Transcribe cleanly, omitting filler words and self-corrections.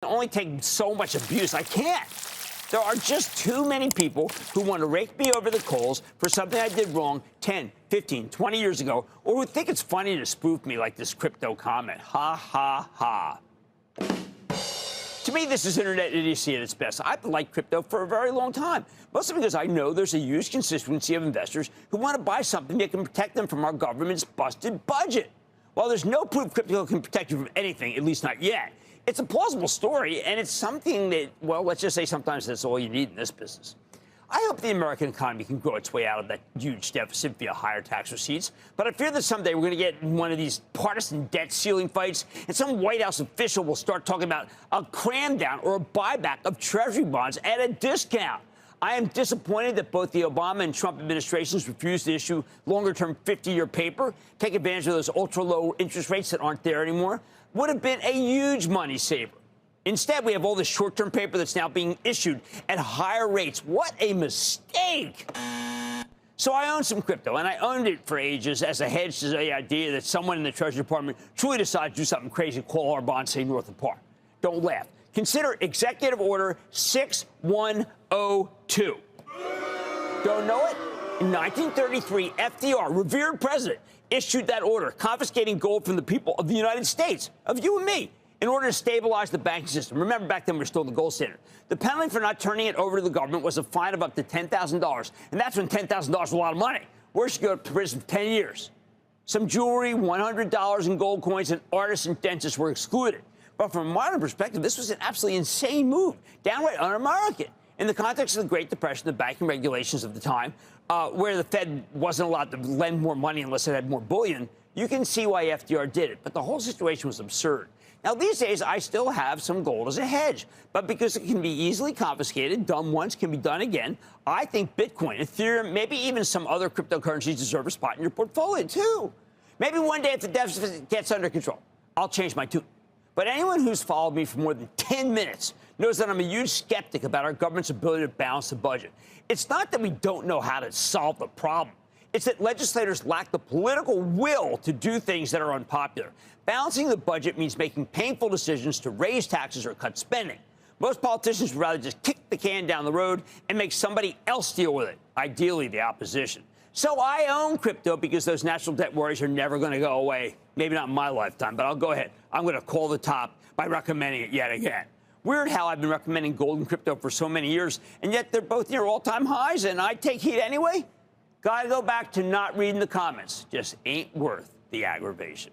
only take so much abuse. I can't. There are just too many people who want to rake me over the coals for something I did wrong 10, 15, 20 years ago, or who think it's funny to spoof me like this crypto comment. Ha, ha, ha. To me, this is internet idiocy at its best. I've liked crypto for a very long time, mostly because I know there's a huge constituency of investors who want to buy something that can protect them from our government's busted budget. While there's no proof crypto can protect you from anything, at least not yet, it's a plausible story, and it's something that, well, let's just say sometimes that's all you need in this business. I hope the American economy can grow its way out of that huge deficit via higher tax receipts, but I fear that someday we're going to get in one of these partisan debt ceiling fights, and some White House official will start talking about a cram down or a buyback of Treasury bonds at a discount. I am disappointed that both the Obama and Trump administrations refused to issue longer-term 50-year paper, take advantage of those ultra-low interest rates that aren't there anymore. Would have been a huge money saver. Instead, we have all this short-term paper that's now being issued at higher rates. What a mistake! So I own some crypto, and I owned it for ages as a hedge to the idea that someone in the Treasury Department truly decided to do something crazy, call our bonds, say, north of par. Don't laugh. Consider Executive Order 6102. Don't know it? In 1933, FDR, revered president, issued that order confiscating gold from the people of the United States, of you and me, in order to stabilize the banking system. Remember, back then, we were still the gold standard. The penalty for not turning it over to the government was a fine of up to $10,000. And that's when $10,000 was a lot of money. Worse, you go to prison for 10 years. Some jewelry, $100 in gold coins, and artists and dentists were excluded. But from a modern perspective, this was an absolutely insane move, downright un-American. In the context of the Great Depression, the banking regulations of the time, where the Fed wasn't allowed to lend more money unless it had more bullion, you can see why FDR did it. But the whole situation was absurd. Now, these days, I still have some gold as a hedge. But because it can be easily confiscated, done once can be done again, I think Bitcoin, Ethereum, maybe even some other cryptocurrencies deserve a spot in your portfolio, too. Maybe one day if the deficit gets under control, I'll change my tune. But anyone who's followed me for more than 10 minutes knows that I'm a huge skeptic about our government's ability to balance the budget. It's not that we don't know how to solve the problem. It's that legislators lack the political will to do things that are unpopular. Balancing the budget means making painful decisions to raise taxes or cut spending. Most politicians would rather just kick the can down the road and make somebody else deal with it, ideally the opposition. So I own crypto because those national debt worries are never going to go away. Maybe not in my lifetime, but I'll go ahead. I'm going to call the top by recommending it yet again. Weird how I've been recommending gold and crypto for so many years, and yet they're both near all-time highs, and I take heat anyway? Gotta go back to not reading the comments. Just ain't worth the aggravation.